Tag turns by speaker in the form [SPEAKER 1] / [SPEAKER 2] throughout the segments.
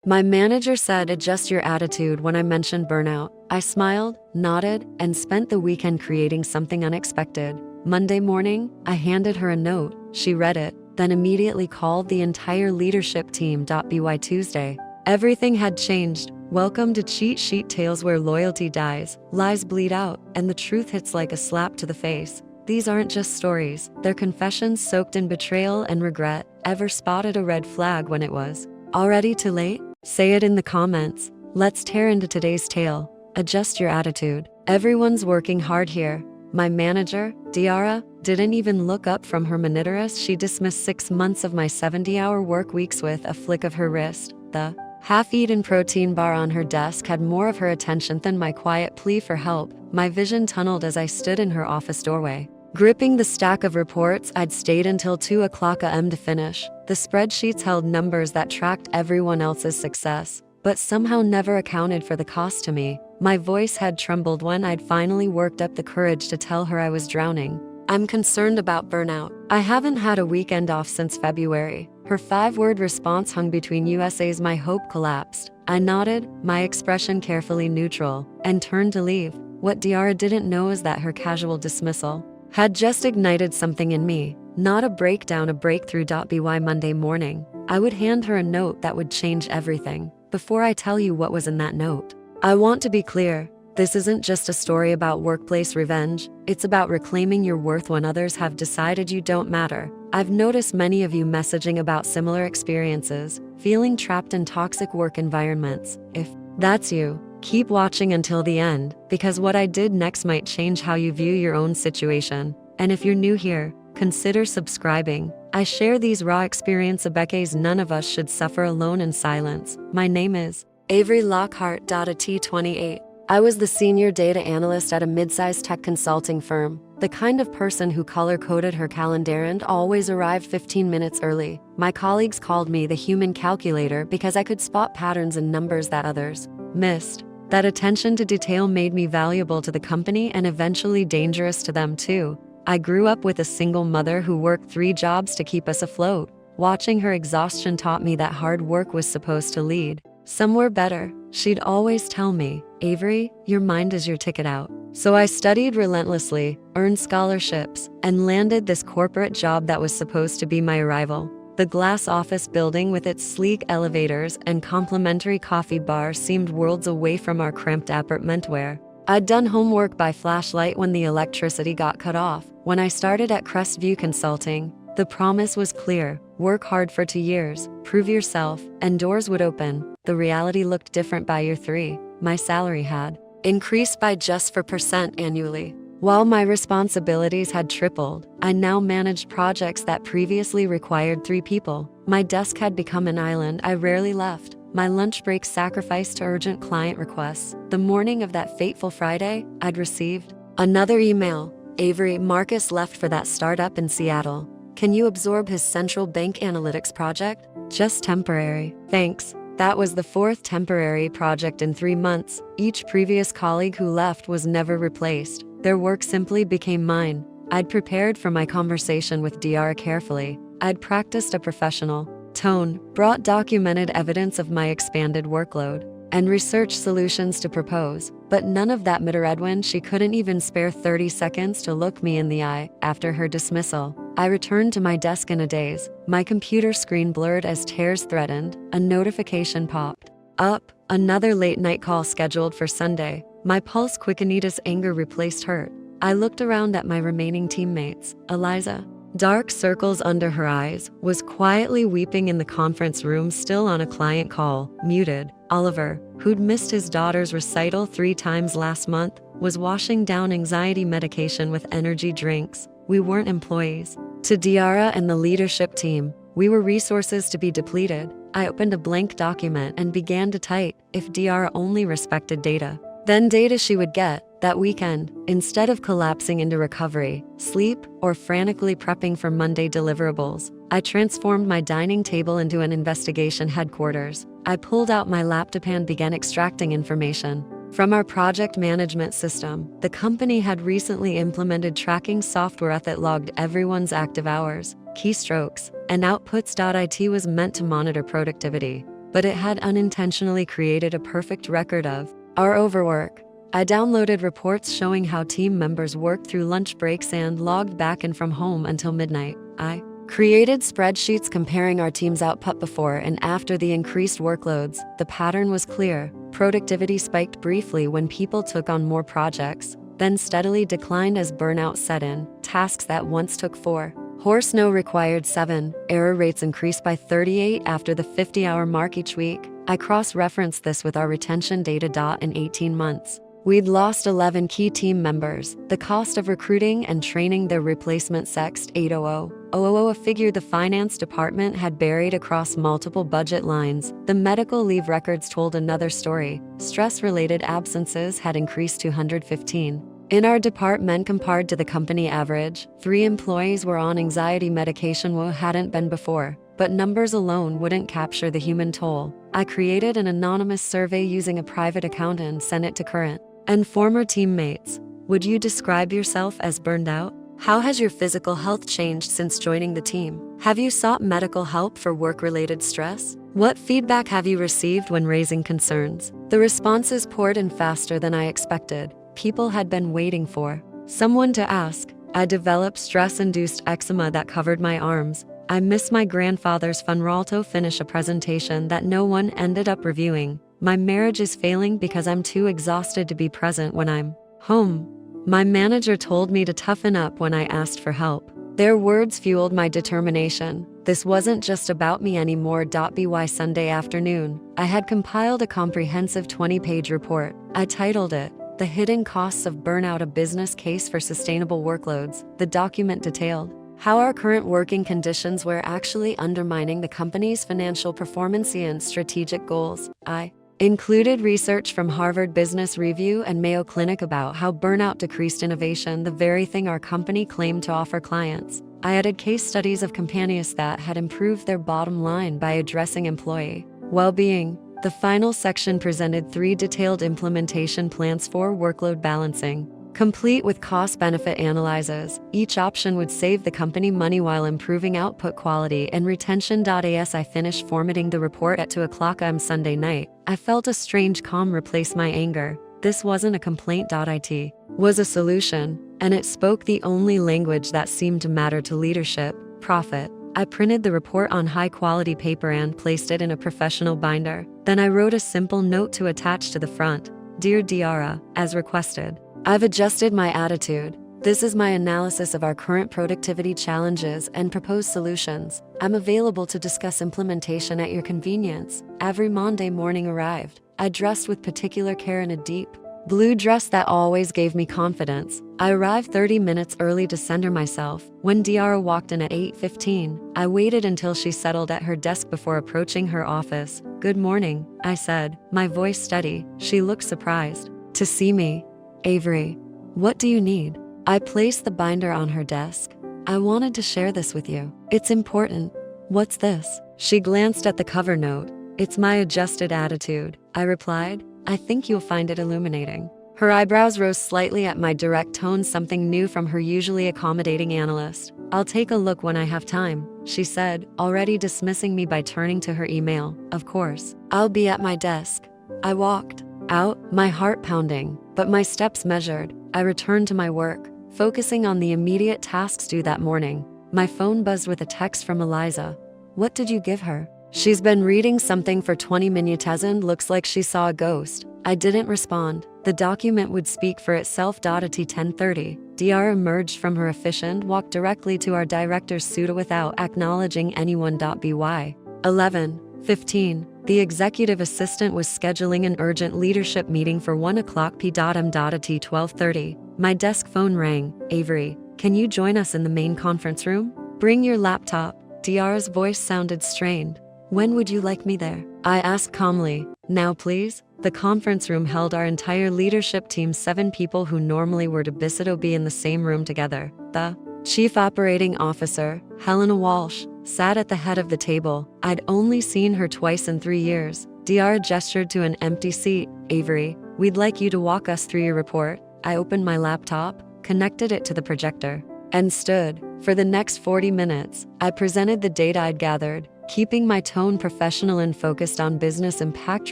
[SPEAKER 1] My manager said adjust your attitude when I mentioned burnout. I smiled, nodded, and spent the weekend creating something unexpected. Monday morning, I handed her a note. She read it, then immediately called the entire leadership team. By Tuesday, everything had changed. Welcome to Cheat Sheet Tales, where loyalty dies, lies bleed out, and the truth hits like a slap to the face. These aren't just stories, they're confessions soaked in betrayal and regret. Ever spotted a red flag when it was already too late? Say it in the comments. Let's tear into today's tale. Adjust your attitude. Everyone's working hard here. My manager, Diara, didn't even look up from her monitoress. She dismissed 6 months of my 70-hour work weeks with a flick of her wrist. The half-eaten protein bar on her desk had more of her attention than my quiet plea for help. My vision tunneled as I stood in her office doorway. Gripping the stack of reports, I'd stayed until 2 a.m. to finish. The spreadsheets held numbers that tracked everyone else's success, but somehow never accounted for the cost to me. My voice had trembled when I'd finally worked up the courage to tell her I was drowning. I'm concerned about burnout. I haven't had a weekend off since February. Her 5-word response hung between USA's. My hope collapsed. I nodded, my expression carefully neutral, and turned to leave. What Diara didn't know is that her casual dismissal had just ignited something in me. Not a breakdown, a breakthrough. By Monday morning, I would hand her a note that would change everything. Before I tell you what was in that note, I want to be clear. This isn't just a story about workplace revenge. It's about reclaiming your worth when others have decided you don't matter. I've noticed many of you messaging about similar experiences, feeling trapped in toxic work environments. If that's you, keep watching until the end, because what I did next might change how you view your own situation. And if you're new here, consider subscribing. I share these raw experiences because none of us should suffer alone in silence. My name is Avery Lockhart. A T28. I was the senior data analyst at a mid-sized tech consulting firm, the kind of person who color-coded her calendar and always arrived 15 minutes early. My colleagues called me the human calculator because I could spot patterns in numbers that others missed. That attention to detail made me valuable to the company and eventually dangerous to them too. I grew up with a single mother who worked 3 jobs to keep us afloat. Watching her exhaustion taught me that hard work was supposed to lead somewhere better. She'd always tell me, Avery, your mind is your ticket out. So I studied relentlessly, earned scholarships, and landed this corporate job that was supposed to be my arrival. The glass office building with its sleek elevators and complimentary coffee bar seemed worlds away from our cramped apartment where I'd done homework by flashlight when the electricity got cut off. When I started at Crestview Consulting, the promise was clear: work hard for 2 years, prove yourself, and doors would open. The reality looked different by year 3. My salary had increased by just 4% annually. While my responsibilities had tripled, I now managed projects that previously required 3 people. My desk had become an island I rarely left. My lunch break sacrificed to urgent client requests. The morning of that fateful Friday, I'd received another email. Avery, Marcus left for that startup in Seattle. Can you absorb his central bank analytics project? Just temporary. Thanks. That was the 4th temporary project in 3 months. Each previous colleague who left was never replaced. Their work simply became mine. I'd prepared for my conversation with Diara carefully. I'd practiced a professional tone, brought documented evidence of my expanded workload, and researched solutions to propose. But none of that mattered when she couldn't even spare 30 seconds to look me in the eye. After her dismissal, I returned to my desk in a daze. My computer screen blurred as tears threatened. A notification popped up. Another late-night call scheduled for Sunday. My pulse quickened as anger replaced hurt. I looked around at my remaining teammates. Eliza, dark circles under her eyes, was quietly weeping in the conference room, still on a client call, muted. Oliver, who'd missed his daughter's recital 3 times last month, was washing down anxiety medication with energy drinks. We weren't employees. To Diara and the leadership team, we were resources to be depleted. I opened a blank document and began to type. If Diara only respected data, then data she would get. That weekend, instead of collapsing into recovery, sleep, or frantically prepping for Monday deliverables, I transformed my dining table into an investigation headquarters. I pulled out my laptop and began extracting information from our project management system. The company had recently implemented tracking software that logged everyone's active hours, keystrokes, and outputs. It was meant to monitor productivity, but it had unintentionally created a perfect record of our overwork. I downloaded reports showing how team members worked through lunch breaks and logged back in from home until midnight. I created spreadsheets comparing our team's output before and after the increased workloads. The pattern was clear. Productivity spiked briefly when people took on more projects, then steadily declined as burnout set in. Tasks that once took 4 horse now required 7. Error rates increased by 38 after the 50-hour mark each week. I cross-referenced this with our retention data. In 18 months, we'd lost 11 key team members. The cost of recruiting and training their replacement sexed 800, a figure the finance department had buried across multiple budget lines. The medical leave records told another story. Stress-related absences had increased to 115. In our department compared to the company average, 3 employees were on anxiety medication who hadn't been before. But numbers alone wouldn't capture the human toll. I created an anonymous survey using a private account and sent it to current and former teammates. Would you describe yourself as burned out? How has your physical health changed since joining the team? Have you sought medical help for work-related stress? What feedback have you received when raising concerns? The responses poured in faster than I expected. People had been waiting for someone to ask. I developed stress-induced eczema that covered my arms. I miss my grandfather's funeral to finish a presentation that no one ended up reviewing. My marriage is failing because I'm too exhausted to be present when I'm home. My manager told me to toughen up when I asked for help. Their words fueled my determination. This wasn't just about me anymore. By Sunday afternoon, I had compiled a comprehensive 20-page report. I titled it, "The Hidden Costs of Burnout: A Business Case for Sustainable Workloads." The document detailed how our current working conditions were actually undermining the company's financial performance and strategic goals. I included research from Harvard Business Review and Mayo Clinic about how burnout decreased innovation, the very thing our company claimed to offer clients. I added case studies of companies that had improved their bottom line by addressing employee well-being. The final section presented 3 detailed implementation plans for workload balancing, complete with cost-benefit analyses. Each option would save the company money while improving output quality and retention. As I finished formatting the report at 2 a.m. Sunday night, I felt a strange calm replace my anger. This wasn't a complaint. It was a solution, and it spoke the only language that seemed to matter to leadership: profit. I printed the report on high-quality paper and placed it in a professional binder. Then I wrote a simple note to attach to the front. "Dear Diara, as requested, I've adjusted my attitude. This is my analysis of our current productivity challenges and proposed solutions. I'm available to discuss implementation at your convenience." Every Monday morning arrived. I dressed with particular care in a deep blue dress that always gave me confidence. I arrived 30 minutes early to center myself. When Diara walked in at 8:15, I waited until she settled at her desk before approaching her office. "Good morning," I said, my voice steady. She looked surprised. "To see me, Avery. What do you need?" I placed the binder on her desk. "I wanted to share this with you. It's important." "What's this?" She glanced at the cover note. "It's my adjusted attitude," I replied. "I think you'll find it illuminating." Her eyebrows rose slightly at my direct tone, something new from her usually accommodating analyst. "I'll take a look when I have time," she said, already dismissing me by turning to her email. "Of course. I'll be at my desk." I walked out, my heart pounding, but my steps measured. I returned to my work, focusing on the immediate tasks due that morning. My phone buzzed with a text from Eliza. "What did you give her?" "She's been reading something for 20 minutes and looks like she saw a ghost." I didn't respond. The document would speak for itself. At 10:30, Diara emerged from her efficient walk directly to our director's suite without acknowledging anyone. By 11:15, the executive assistant was scheduling an urgent leadership meeting for 1 p.m. At 12:30, my desk phone rang. "Avery, can you join us in the main conference room? Bring your laptop." Diara's voice sounded strained. "When would you like me there?" I asked calmly. "Now please." The conference room held our entire leadership team, 7 people who normally were to be in the same room together. The chief operating officer, Helena Walsh, sat at the head of the table. I'd only seen her twice in 3 years. Diara gestured to an empty seat. "Avery, we'd like you to walk us through your report." I opened my laptop, connected it to the projector, and stood. For the next 40 minutes, I presented the data I'd gathered. keeping my tone professional and focused on business impact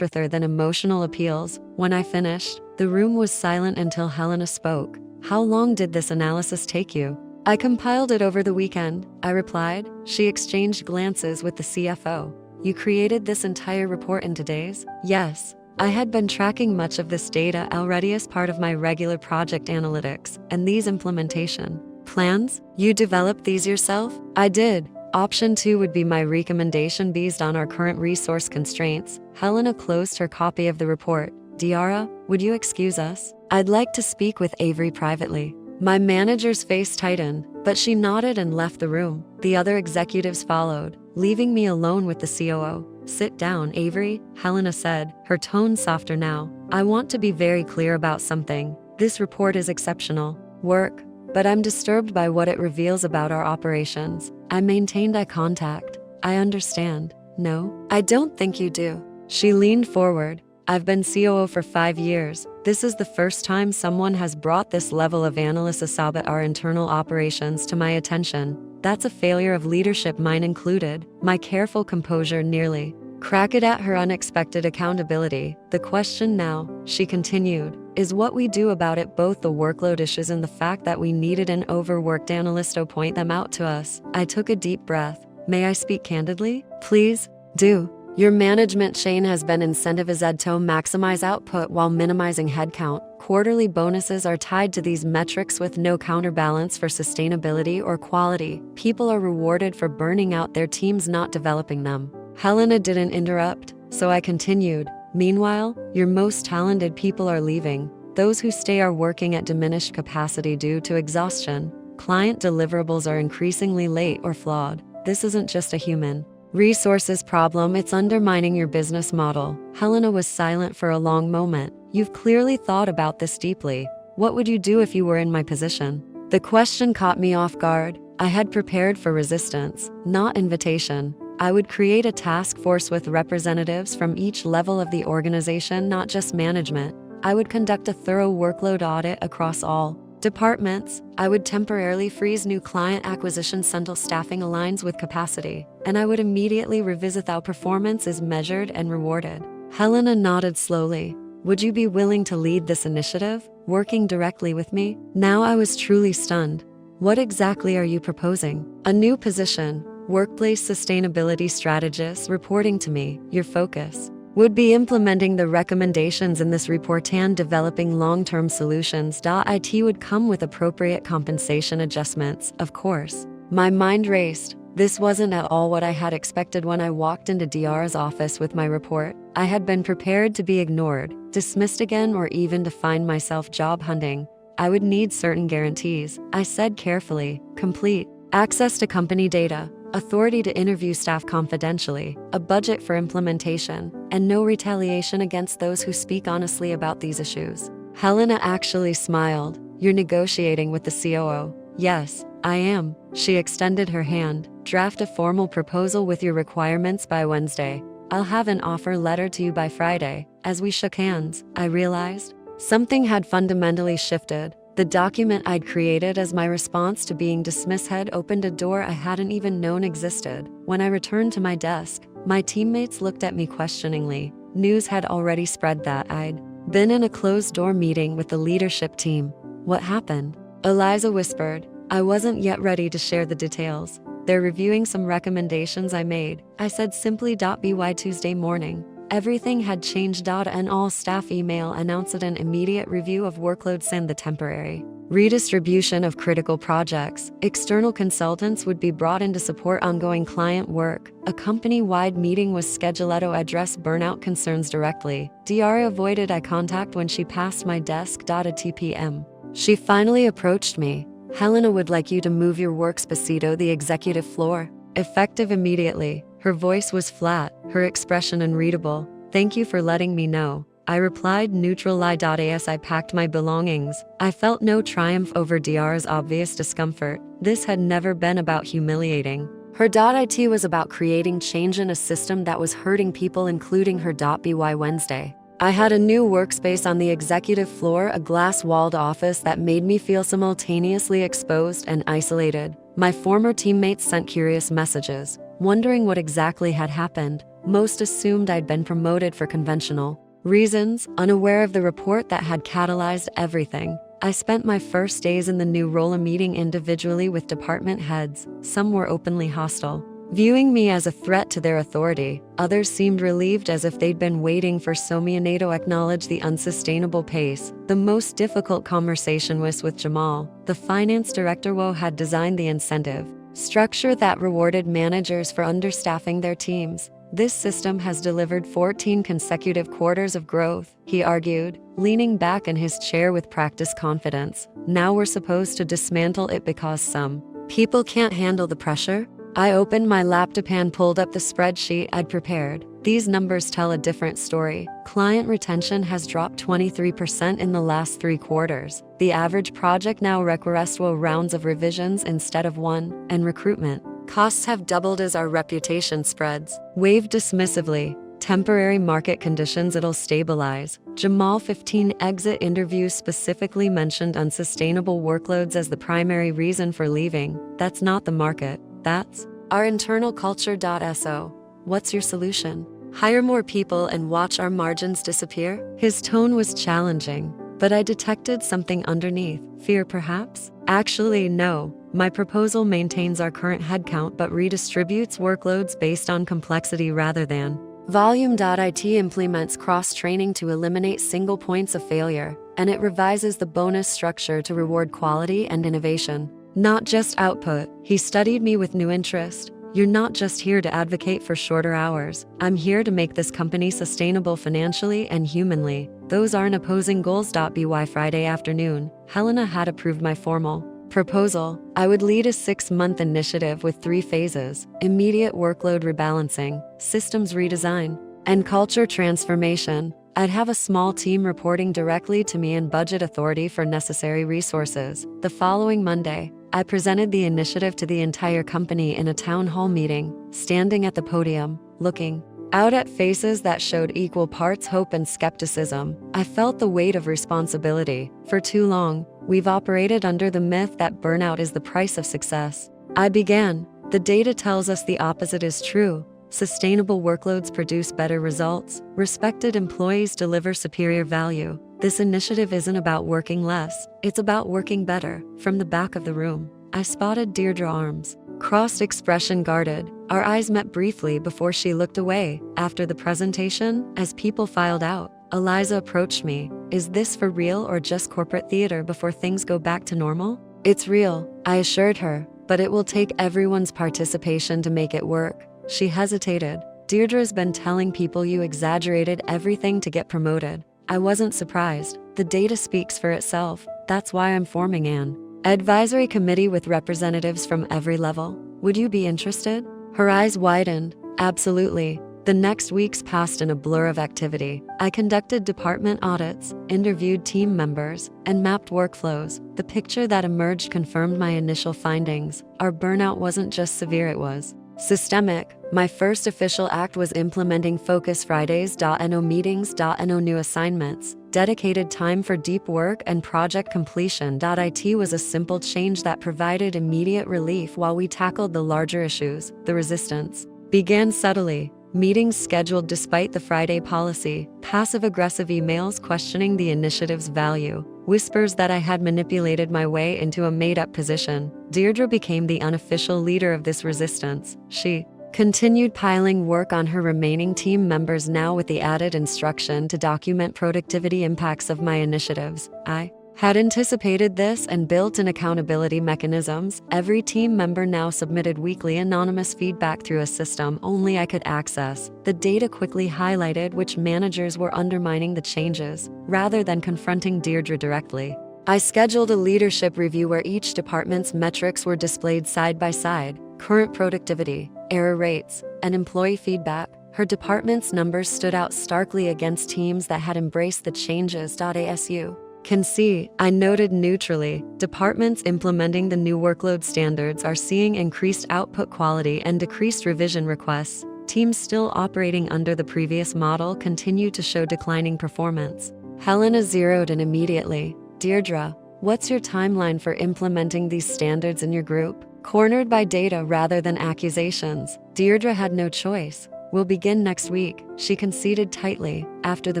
[SPEAKER 1] rather than emotional appeals. When I finished, the room was silent until Helena spoke. How long did this analysis take you? I compiled it over the weekend, I replied. She exchanged glances with the CFO. You created this entire report in days? Yes. I had been tracking much of this data already as part of my regular project analytics, and these implementation plans? You developed these yourself? I did. Option 2 would be my recommendation based on our current resource constraints. Helena closed her copy of the report. Diara, would you excuse us? I'd like to speak with Avery privately. My manager's face tightened, but she nodded and left the room. The other executives followed, leaving me alone with the COO. Sit down, Avery, Helena said, her tone softer now. I want to be very clear about something. This report is exceptional work, but I'm disturbed by what it reveals about our operations. I maintained eye contact. I understand. No, I don't think you do. She leaned forward. I've been COO for 5 years. This is the first time someone has brought this level of analysis about our internal operations to my attention. That's a failure of leadership, mine included. My careful composure nearly cracked at her unexpected accountability. The question now, she continued, is what we do about it, both the workload issues and the fact that we needed an overworked analyst to point them out to us. I took a deep breath. May I speak candidly? Please, do. Your management chain has been incentivized to maximize output while minimizing headcount. Quarterly bonuses are tied to these metrics with no counterbalance for sustainability or quality. People are rewarded for burning out their teams, not developing them. Helena didn't interrupt, so I continued. Meanwhile, your most talented people are leaving. Those who stay are working at diminished capacity due to exhaustion. Client deliverables are increasingly late or flawed. This isn't just a human resources problem, it's undermining your business model. Helena was silent for a long moment. You've clearly thought about this deeply. What would you do if you were in my position? The question caught me off guard. I had prepared for resistance, not invitation. I would create a task force with representatives from each level of the organization, not just management. I would conduct a thorough workload audit across all departments. I would temporarily freeze new client acquisitions until staffing aligns with capacity, and I would immediately revisit how performance is measured and rewarded. Helena nodded slowly. Would you be willing to lead this initiative, working directly with me? Now I was truly stunned. What exactly are you proposing? A new position, workplace sustainability strategist, reporting to me. Your focus would be implementing the recommendations in this report and developing long-term solutions. It would come with appropriate compensation adjustments, of course. My mind raced. This wasn't at all what I had expected when I walked into Diara's office with my report. I had been prepared to be ignored, dismissed again, or even to find myself job hunting. I would need certain guarantees, I said carefully. Complete access to company data, authority to interview staff confidentially, a budget for implementation, and no retaliation against those who speak honestly about these issues. Helena actually smiled. You're negotiating with the COO. Yes, I am. She extended her hand. Draft a formal proposal with your requirements by Wednesday. I'll have an offer letter to you by Friday. As we shook hands, I realized something had fundamentally shifted. The document I'd created as my response to being dismissed had opened a door I hadn't even known existed. When I returned to my desk, my teammates looked at me questioningly. News had already spread that I'd been in a closed-door meeting with the leadership team. What happened? Eliza whispered. I wasn't yet ready to share the details. They're reviewing some recommendations I made, I said simply. By Tuesday morning, everything had changed. And all staff email announced an immediate review of workloads and the temporary redistribution of critical projects. External consultants would be brought in to support ongoing client work. A company-wide meeting was scheduled to address burnout concerns directly. Diara avoided eye contact when she passed my desk. At 2 p.m. She finally approached me. Helena would like you to move your workspace to the executive floor. Effective immediately. Her voice was flat, her expression unreadable. Thank you for letting me know. I replied neutral. As I packed my belongings, I felt no triumph over Diara's obvious discomfort. This had never been about humiliating her. It was about creating change in a system that was hurting people, including her. By Wednesday, I had a new workspace on the executive floor, a glass-walled office that made me feel simultaneously exposed and isolated. My former teammates sent curious messages, wondering what exactly had happened. Most assumed I'd been promoted for conventional reasons, unaware of the report that had catalyzed everything. I spent my first days in the new role meeting individually with department heads. Some were openly hostile, viewing me as a threat to their authority. Others seemed relieved, as if they'd been waiting for Somiané to acknowledge the unsustainable pace. The most difficult conversation was with Jamal, the finance director who had designed the incentive structure that rewarded managers for understaffing their teams. This system has delivered 14 consecutive quarters of growth, he argued, leaning back in his chair with practiced confidence. Now we're supposed to dismantle it because some people can't handle the pressure? I opened my laptop and pulled up the spreadsheet I'd prepared. These numbers tell a different story. Client retention has dropped 23% in the last 3 quarters. The average project now requires 2 rounds of revisions instead of 1, and recruitment costs have doubled as our reputation spreads. Waved dismissively. Temporary market conditions, it'll stabilize. Jamal 15 exit interviews specifically mentioned unsustainable workloads as the primary reason for leaving. That's not the market. That's our internal culture. So, what's your solution? Hire more people and watch our margins disappear? His tone was challenging, but I detected something underneath. Fear, perhaps? Actually, no. My proposal maintains our current headcount but redistributes workloads based on complexity rather than volume. It implements cross-training to eliminate single points of failure, and it revises the bonus structure to reward quality and innovation, not just output. He studied me with new interest. You're not just here to advocate for shorter hours. I'm here to make this company sustainable financially and humanly. Those aren't opposing goals. By Friday afternoon, Helena had approved my formal proposal. I would lead a 6-month initiative with 3 phases: immediate workload rebalancing, systems redesign, and culture transformation. I'd have a small team reporting directly to me and budget authority for necessary resources. The following Monday, I presented the initiative to the entire company in a town hall meeting, standing at the podium, looking out at faces that showed equal parts hope and skepticism. I felt the weight of responsibility. For too long, we've operated under the myth that burnout is the price of success. I began. The data tells us the opposite is true. Sustainable workloads produce better results. Respected employees deliver superior value. This initiative isn't about working less, it's about working better. From the back of the room, I spotted Deirdre, arms crossed, expression guarded. Our eyes met briefly before she looked away. After the presentation, as people filed out, Eliza approached me. Is this for real or just corporate theater before things go back to normal? It's real, I assured her, but it will take everyone's participation to make it work. She hesitated. Deirdre's been telling people you exaggerated everything to get promoted. I wasn't surprised. The data speaks for itself. That's why I'm forming an advisory committee with representatives from every level. Would you be interested? Her eyes widened. Absolutely. The next weeks passed in a blur of activity. I conducted department audits, interviewed team members, and mapped workflows. The picture that emerged confirmed my initial findings. Our burnout wasn't just severe, it was systemic. My first official act was implementing Focus Fridays, no meetings, no new assignments, dedicated time for deep work and project completion. It was a simple change that provided immediate relief while we tackled the larger issues. The resistance began subtly. Meetings scheduled despite the Friday policy, passive-aggressive emails questioning the initiative's value, whispers that I had manipulated my way into a made-up position. Deirdre became the unofficial leader of this resistance. She continued piling work on her remaining team members, now with the added instruction to document productivity impacts of my initiatives. I had anticipated this and built in accountability mechanisms. Every team member now submitted weekly anonymous feedback through a system only I could access. The data quickly highlighted which managers were undermining the changes, rather than confronting Deirdre directly. I scheduled a leadership review where each department's metrics were displayed side by side: current productivity, error rates, and employee feedback. Her department's numbers stood out starkly against teams that had embraced the changes. As you can see, I noted neutrally, departments implementing the new workload standards are seeing increased output quality and decreased revision requests. Teams still operating under the previous model continue to show declining performance. Helena zeroed in immediately. Deirdre, what's your timeline for implementing these standards in your group? Cornered by data rather than accusations, Deirdre had no choice. We'll begin next week, she conceded tightly. After the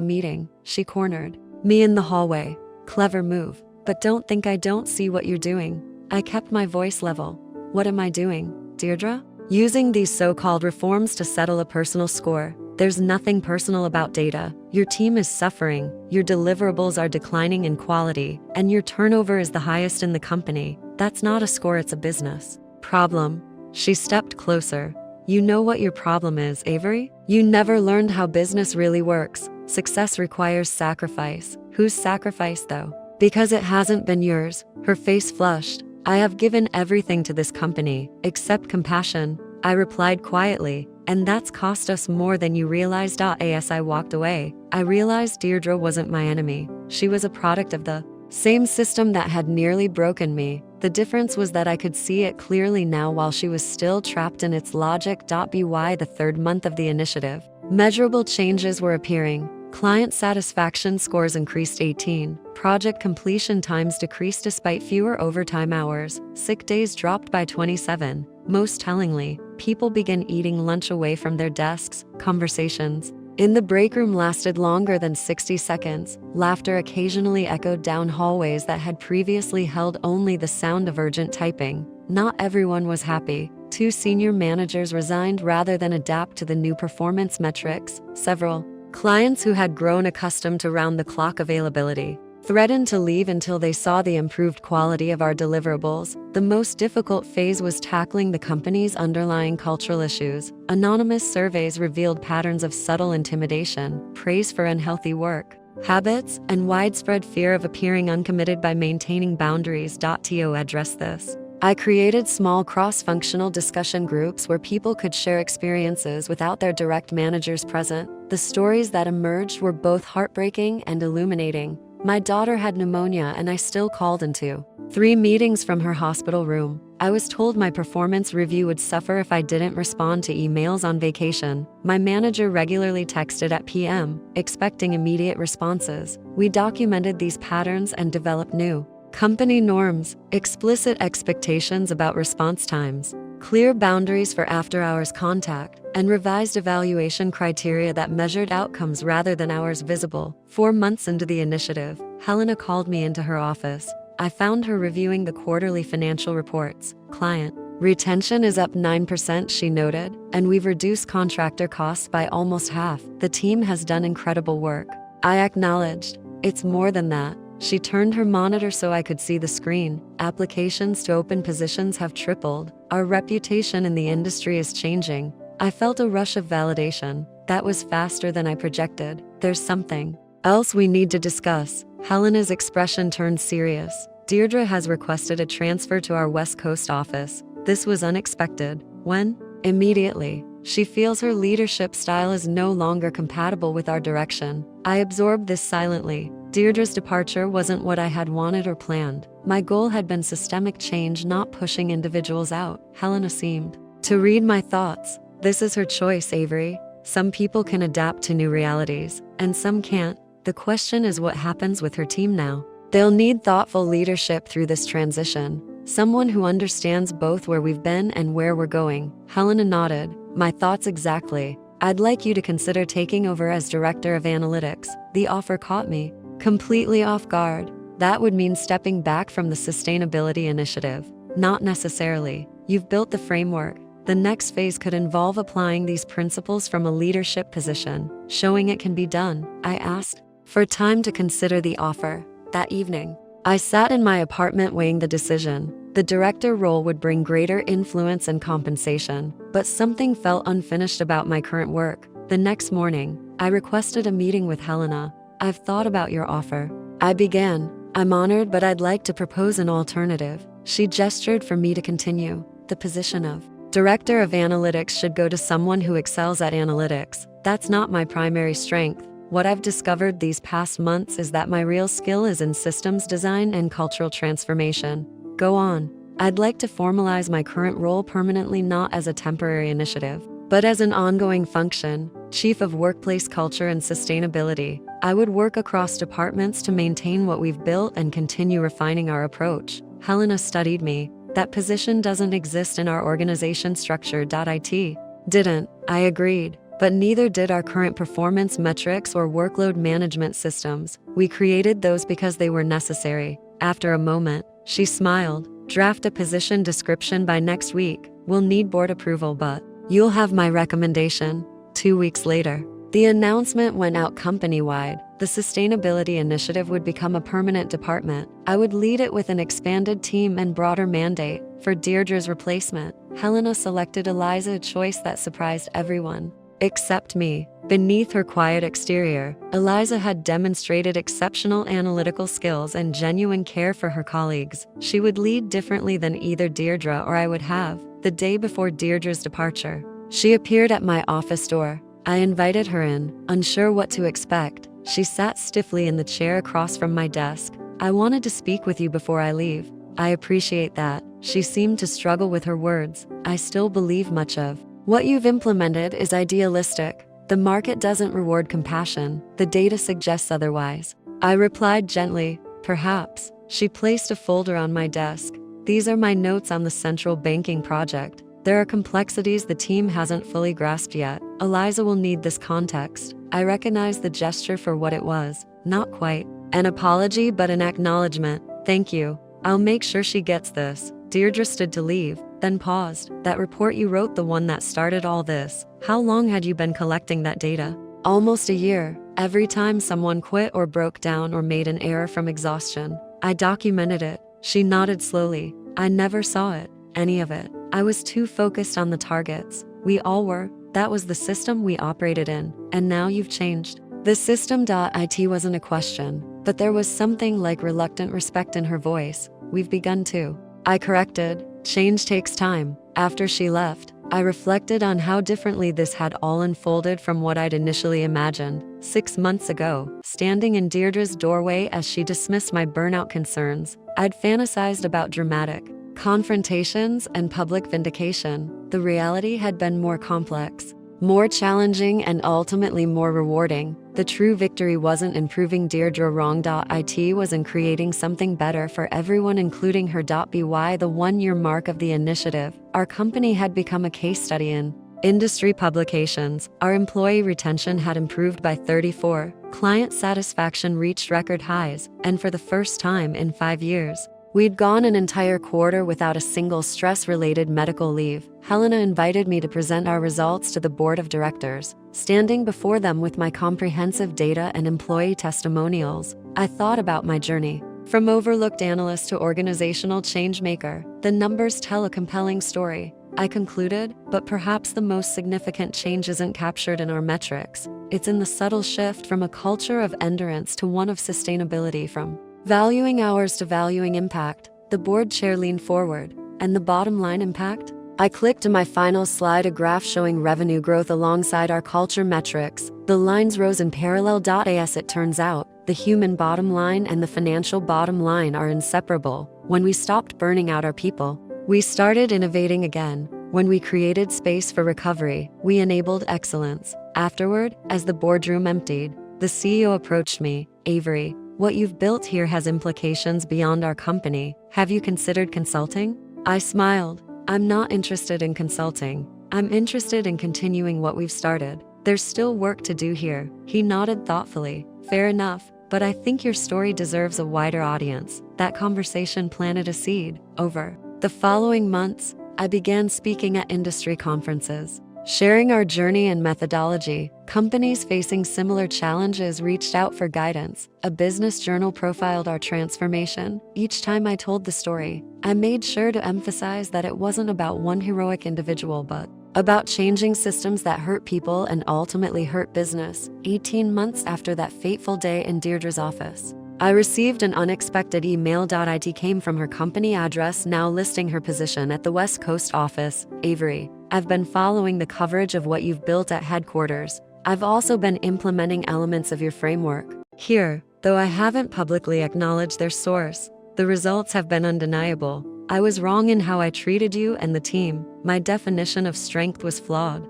[SPEAKER 1] meeting, she cornered me in the hallway. Clever move, but don't think I don't see what you're doing. I kept my voice level. What am I doing, Deirdre? Using these so-called reforms to settle a personal score. There's nothing personal about data. Your team is suffering, your deliverables are declining in quality, and your turnover is the highest in the company. That's not a score, it's a business problem. She stepped closer. You know what your problem is, Avery? You never learned how business really works. Success requires sacrifice. Whose sacrifice, though? Because it hasn't been yours. Her face flushed. I have given everything to this company, except compassion. I replied quietly, and that's cost us more than you realized. As I walked away, I realized Deirdre wasn't my enemy. She was a product of the same system that had nearly broken me. The difference was that I could see it clearly now while she was still trapped in its logic. By the third month of the initiative, measurable changes were appearing. Client satisfaction scores increased 18. Project completion times decreased despite fewer overtime hours. Sick days dropped by 27. Most tellingly, people began eating lunch away from their desks. Conversations in the break room lasted longer than 60 seconds. Laughter occasionally echoed down hallways that had previously held only the sound of urgent typing. Not everyone was happy. 2 senior managers resigned rather than adapt to the new performance metrics. Several clients who had grown accustomed to round-the-clock availability threatened to leave until they saw the improved quality of our deliverables. The most difficult phase was tackling the company's underlying cultural issues. Anonymous surveys revealed patterns of subtle intimidation, praise for unhealthy work habits, and widespread fear of appearing uncommitted by maintaining boundaries. To address this, I created small cross-functional discussion groups where people could share experiences without their direct managers present. The stories that emerged were both heartbreaking and illuminating. My daughter had pneumonia and I still called into 3 meetings from her hospital room. I was told my performance review would suffer if I didn't respond to emails on vacation. My manager regularly texted at PM, expecting immediate responses. We documented these patterns and developed new company norms, explicit expectations about response times, clear boundaries for after-hours contact, and revised evaluation criteria that measured outcomes rather than hours visible. 4 months into the initiative, Helena called me into her office. I found her reviewing the quarterly financial reports. Client retention is up 9%, she noted, and we've reduced contractor costs by almost half. The team has done incredible work. I acknowledged. It's more than that. She turned her monitor so I could see the screen. Applications to open positions have tripled. Our reputation in the industry is changing. I felt a rush of validation. That was faster than I projected. There's something else we need to discuss. Helena's expression turned serious. Deirdre has requested a transfer to our West Coast office. This was unexpected. When? Immediately. She feels her leadership style is no longer compatible with our direction. I absorbed this silently. Deirdre's departure wasn't what I had wanted or planned. My goal had been systemic change, not pushing individuals out. Helena seemed to read my thoughts. This is her choice, Avery. Some people can adapt to new realities, and some can't. The question is what happens with her team now. They'll need thoughtful leadership through this transition. Someone who understands both where we've been and where we're going. Helena nodded. My thoughts exactly. I'd like you to consider taking over as director of analytics. The offer caught me completely off guard. That would mean stepping back from the sustainability initiative. Not necessarily. You've built the framework. The next phase could involve applying these principles from a leadership position, showing it can be done. I asked for time to consider the offer. That evening, I sat in my apartment weighing the decision. The director role would bring greater influence and compensation, but something felt unfinished about my current work. The next morning, I requested a meeting with Helena. I've thought about your offer. I began. I'm honored, but I'd like to propose an alternative. She gestured for me to continue. The position of director of analytics should go to someone who excels at analytics. That's not my primary strength. What I've discovered these past months is that my real skill is in systems design and cultural transformation. Go on. I'd like to formalize my current role permanently, not as a temporary initiative, but as an ongoing function, Chief of Workplace Culture and Sustainability. I would work across departments to maintain what we've built and continue refining our approach. Helena studied me. That position doesn't exist in our organization structure. It didn't, I agreed. But neither did our current performance metrics or workload management systems. We created those because they were necessary. After a moment, she smiled. Draft a position description by next week. We'll need board approval, but you'll have my recommendation. 2 weeks later, the announcement went out company-wide. The sustainability initiative would become a permanent department. I would lead it with an expanded team and broader mandate. For Deirdre's replacement, Helena selected Eliza, a choice that surprised everyone except me. Beneath her quiet exterior, Eliza had demonstrated exceptional analytical skills and genuine care for her colleagues. She would lead differently than either Deirdre or I would have. The day before Deirdre's departure, she appeared at my office door. I invited her in, unsure what to expect. She sat stiffly in the chair across from my desk. I wanted to speak with you before I leave. I appreciate that. She seemed to struggle with her words. I still believe much of what you've implemented is idealistic. The market doesn't reward compassion. The data suggests otherwise. I replied gently, perhaps. She placed a folder on my desk. These are my notes on the central banking project. There are complexities the team hasn't fully grasped yet. Eliza will need this context. I recognized the gesture for what it was. Not quite an apology, but an acknowledgement. Thank you. I'll make sure she gets this. Deirdre stood to leave, then paused. That report you wrote, the one that started all this. How long had you been collecting that data? Almost a year. Every time someone quit or broke down or made an error from exhaustion, I documented it. She nodded slowly. I never saw it, any of it. I was too focused on the targets. We all were. That was the system we operated in. And now you've changed. The system.it wasn't a question, but there was something like reluctant respect in her voice. We've begun to. I corrected. Change takes time. After she left, I reflected on how differently this had all unfolded from what I'd initially imagined. 6 months ago, standing in Deirdre's doorway as she dismissed my burnout concerns, I'd fantasized about dramatic confrontations and public vindication. The reality had been more complex, more challenging, and ultimately more rewarding. The true victory wasn't in proving Deirdre wrong. It was in creating something better for everyone, including her. By the 1-year mark of the initiative, our company had become a case study in industry publications. Our employee retention had improved by 34, client satisfaction reached record highs, and for the first time in 5 years, we'd gone an entire quarter without a single stress-related medical leave. Helena invited me to present our results to the board of directors. Standing before them with my comprehensive data and employee testimonials, I thought about my journey. From overlooked analyst to organizational changemaker, the numbers tell a compelling story, I concluded, but perhaps the most significant change isn't captured in our metrics. It's in the subtle shift from a culture of endurance to one of sustainability, from valuing hours to valuing impact. The board chair leaned forward. And the bottom line impact? I clicked to my final slide, a graph showing revenue growth alongside our culture metrics. The lines rose in parallel. As it turns out, the human bottom line and the financial bottom line are inseparable. When we stopped burning out our people, we started innovating again. When we created space for recovery, we enabled excellence. Afterward, as the boardroom emptied, the CEO approached me. Avery, what you've built here has implications beyond our company. Have you considered consulting? I smiled. I'm not interested in consulting. I'm interested in continuing what we've started. There's still work to do here. He nodded thoughtfully. Fair enough, but I think your story deserves a wider audience. That conversation planted a seed. Over the following months, I began speaking at industry conferences, sharing our journey and methodology. Companies facing similar challenges reached out for guidance. A business journal profiled our transformation. Each time I told the story, I made sure to emphasize that it wasn't about one heroic individual, but about changing systems that hurt people and ultimately hurt business. 18 months after that fateful day in Deirdre's office, I received an unexpected email. It came from her company address, now listing her position at the West Coast office. Avery, I've been following the coverage of what you've built at headquarters. I've also been implementing elements of your framework here, though I haven't publicly acknowledged their source. The results have been undeniable. I was wrong in how I treated you and the team. My definition of strength was flawed.